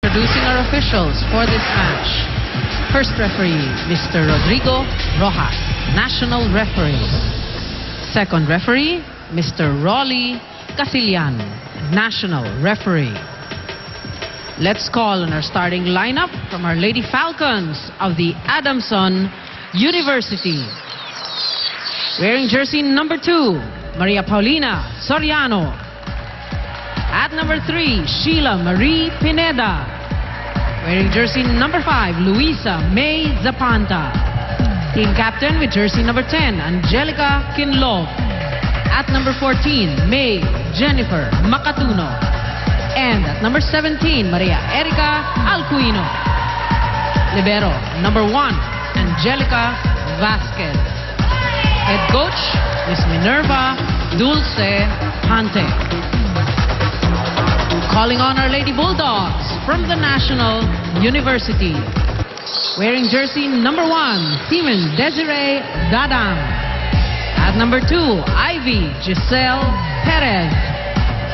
introducing our officials for this match. First referee, Mr. Rodrigo Rojas, National Referee. Second referee, Mr. Rolly Casillan, National Referee. Let's call on our starting lineup from our Lady Falcons of the Adamson University. Wearing jersey number 2, Maria Paulina Soriano. At number 3, Sheila Marie Pineda. Wearing jersey number 5, Luisa May Zapanta. Team captain with jersey number 10, Angelica Kinlov. At number 14, May Jennifer Macatuno. And at number 17, Maria Erica Alcuino. Libero number 1, Angelica Vasquez. Head coach, Miss Minerva Dulce Hante. Calling on our Lady Bulldogs from the National University. Wearing jersey number 1, Seaman Desiree Dadam. At number 2, Ivy Giselle Perez.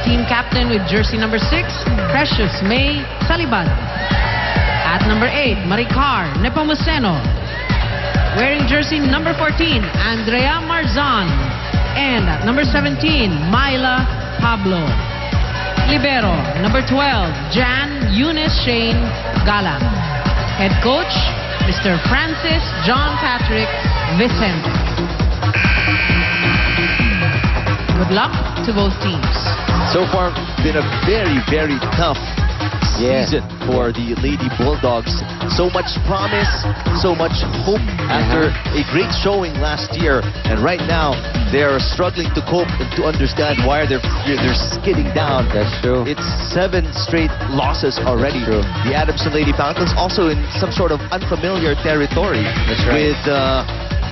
Team captain with jersey number 6, Precious May Salibad. At number 8, Maricar Nepomuceno. Wearing jersey number 14, Andrea Marzan. And at number 17, Myla Pablo. Libero, number 12, Jan Eunice Shane Galang. Head coach, Mr. Francis John Patrick Vicente. Good luck to both teams. So far, been a very, very tough season for the Lady Bulldogs. So much promise, so much hope after a great showing last year. And right now, they're struggling to cope and to understand why they're skidding down. That's true. It's 7 straight losses already. That's true. The Adamson Lady Falcons also in some sort of unfamiliar territory. That's right. With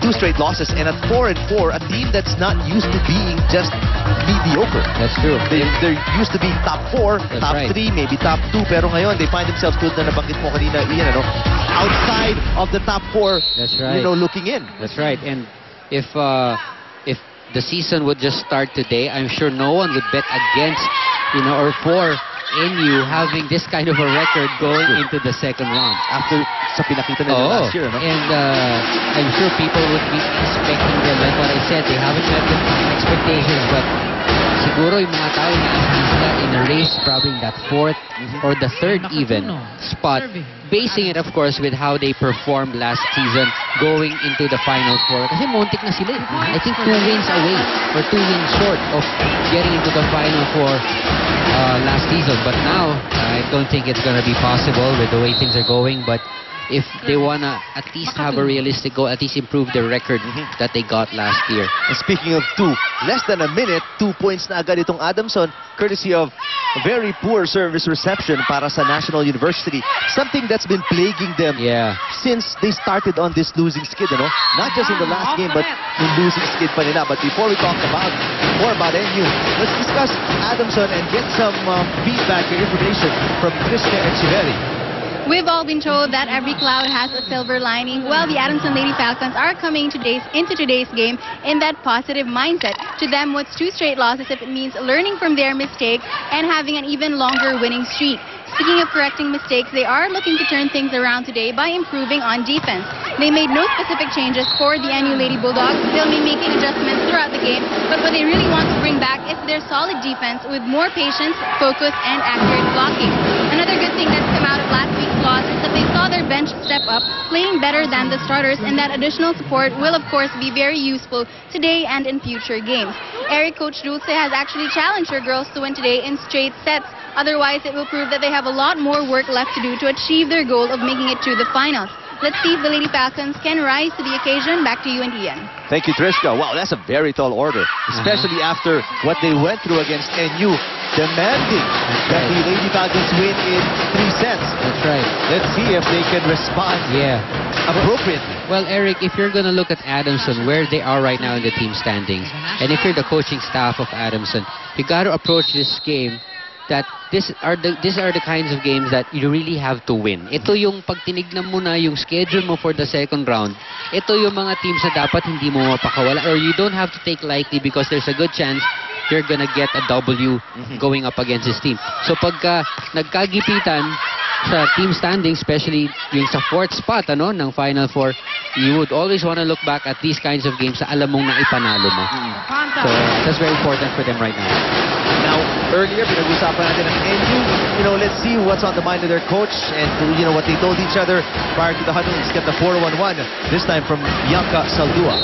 2 straight losses, and at 4-4, a team that's not used to being just mediocre. That's true. They're used to being top 4, That's top right. 3, maybe top 2, pero ngayon they find themselves, tulad na nabanggit mo kanina, Ian, outside of the top 4. That's right. Looking in. That's right. And if the season would just start today, I'm sure no one would bet against, or for NU having this kind of a record going into the second round. After sa pinakita nila last year, And I'm sure people would be expecting them. Like what I said, they haven't met the expectations, but siguro yung mga tao na sila in a race, probably in that 4th or the 3rd even spot, basing it of course with how they performed last season going into the Final 4. Kasi muntik na sila. I think 2 wins away or 2 wins short of getting into the Final 4 last season. But now, I don't think it's going to be possible with the way things are going. But if they want to at least have a realistic goal, at least improve their record that they got last year. And speaking of 2, less than a minute, 2 points na agad itong Adamson, courtesy of a very poor service reception para sa National University. Something that's been plaguing them since they started on this losing skid, Not just in the last game, but yung losing skid pa nila. But before we talk more about NU, let's discuss Adamson and get some feedback and information from Krishna Echeverri. We've all been told that every cloud has a silver lining. Well, the Adamson Lady Falcons are coming into today's game in that positive mindset. To them, what's 2 straight losses if it means learning from their mistakes and having an even longer winning streak? Speaking of correcting mistakes, they are looking to turn things around today by improving on defense. They made no specific changes for the NU Lady Bulldogs. They'll be making adjustments throughout the game, but what they really want to bring back is their solid defense with more patience, focus, and accurate blocking. Another good thing that's come out of last week's loss is that they saw their bench step up, playing better than the starters, and that additional support will of course be very useful today and in future games. Eric Coach Dulce has actually challenged her girls to win today in straight sets. Otherwise, it will prove that they have a lot more work left to do to achieve their goal of making it to the finals. Let's see if the Lady Falcons can rise to the occasion. Back to you and Ian. Thank you, Trishka. Wow, that's a very tall order, especially after what they went through against NU, demanding that the Lady Falcons win in 3 sets. That's right. Let's see if they can respond appropriately. Well, Eric, if you're going to look at Adamson, where they are right now in the team standings, and if you're the coaching staff of Adamson, you got to approach this game that these are the kinds of games that you really have to win. Ito yung pag tinignan mo na yung schedule mo for the second round, ito yung mga teams na dapat hindi mo mapakawala, or you don't have to take lightly because there's a good chance you're gonna get a W going up against this team. So pagka nagkagipitan, sa team standing, especially yung sa 4th spot ng Final Four, you would always want to look back at these kinds of games na alam mong naipanalo mo. So that's very important for them right now. Now, earlier, pinag-usapan natin ang NU. Let's see what's on the mind of their coach and, what they told each other prior to the huddle. Let's get the 4-1-1, this time from Bianca Saldua.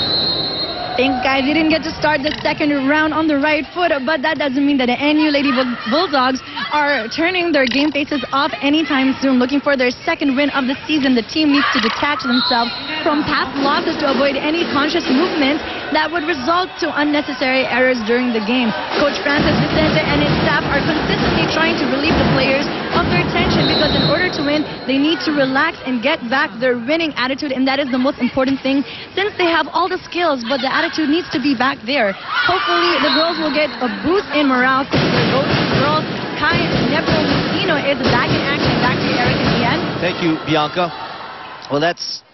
Think I didn't get to start the second round on the right foot, but that doesn't mean that the NU Lady Bulldogs are turning their game faces off anytime soon. Looking for their second win of the season, the team needs to detach themselves from past losses to avoid any conscious movements that would result to unnecessary errors during the game. Coach Francis Vicente and his staff are consistently trying to relieve the players of their tension, because in order to win, they need to relax and get back their winning attitude, and that is the most important thing, since they have all the skills, but the attitude needs to be back there. Hopefully, the girls will get a boost in morale, since their go-to girl, Kai Nebro-Lucino, is back in action. Back to Eric in the end. Thank you, Bianca. Well, that's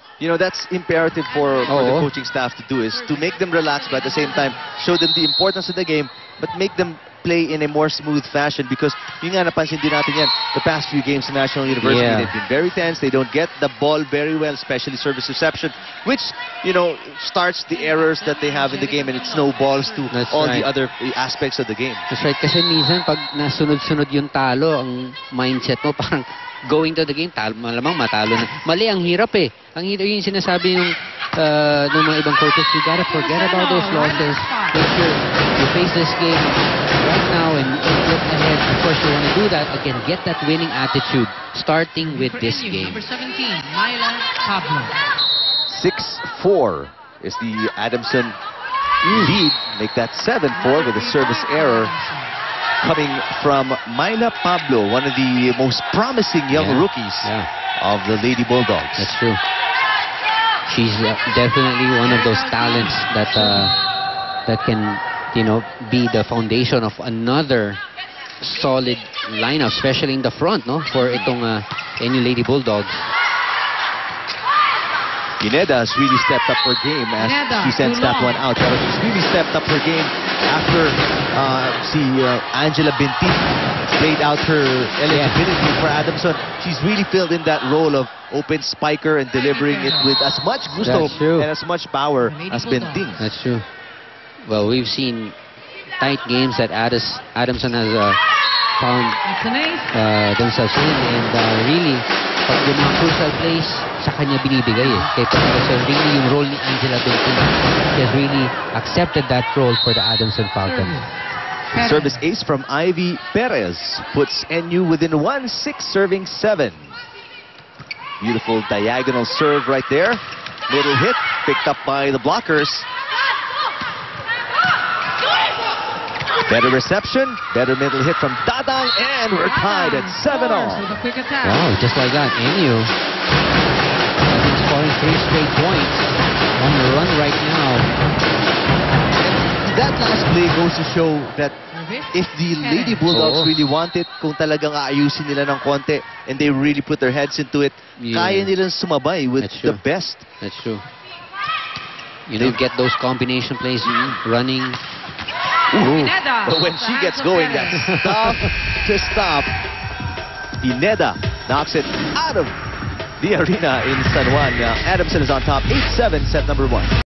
imperative for the coaching staff to do, is to make them relax, but at the same time, show them the importance of the game, but make them play in a more smooth fashion, because yung nga napansin din natin yan the past few games in National University. They've been very tense. They don't get the ball very well, especially service reception, which starts the errors that they have in the game, and it snowballs to all the other aspects of the game. That's right. Kasi minsan pag nasunod-sunod yung talo, ang mindset mo parang going to the game, malamang matalo na. Mali, ang hirap eh. Ang hirap yung sinasabi ng mga ibang coaches, you gotta forget about those losses. Make sure you face this game right now and look ahead. Of course, you want to do that. Again, get that winning attitude, starting with this game. Number 17, Myla Pablo. 6-4 is the Adamson lead. Make that 7-4 with a service error coming from Myla Pablo, one of the most promising young rookies of the Lady Bulldogs. That's true. She's definitely one of those talents that can, be the foundation of another solid lineup, especially in the front, for itong NU Lady Bulldogs. Pineda has really stepped up her game as she sends that one out. Pero she's really stepped up her game after Angela Binti played out her eligibility for Adamson. She's really filled in that role of open spiker and delivering it with as much gusto and as much power as Binting. That's true. Well, we've seen tight games that Adamson has found themselves in, and really, pag yung mga crucial plays, sa kanya binibigay eh. So really yung role ni Angela Binting, she has really accepted that role for the Adamson Falcons. Service ace from Ivy Perez puts NU within 1-6, serving 7. Beautiful diagonal serve right there. Middle hit picked up by the blockers. Better reception, better middle hit from Dadang, and we're tied at 7-all. Wow, just like that, NU scoring 3 straight points on the run right now. That last play goes to show that if the Lady Bulldogs really want it, kung talagang aayusin nila ng konti, and they really put their heads into it, kaya nilang sumabay with the best. That's true. Get those combination plays running. But when she gets going, that's tough to stop. Pineda knocks it out of the arena in San Juan. Adamson is on top, 8-7, set number 1.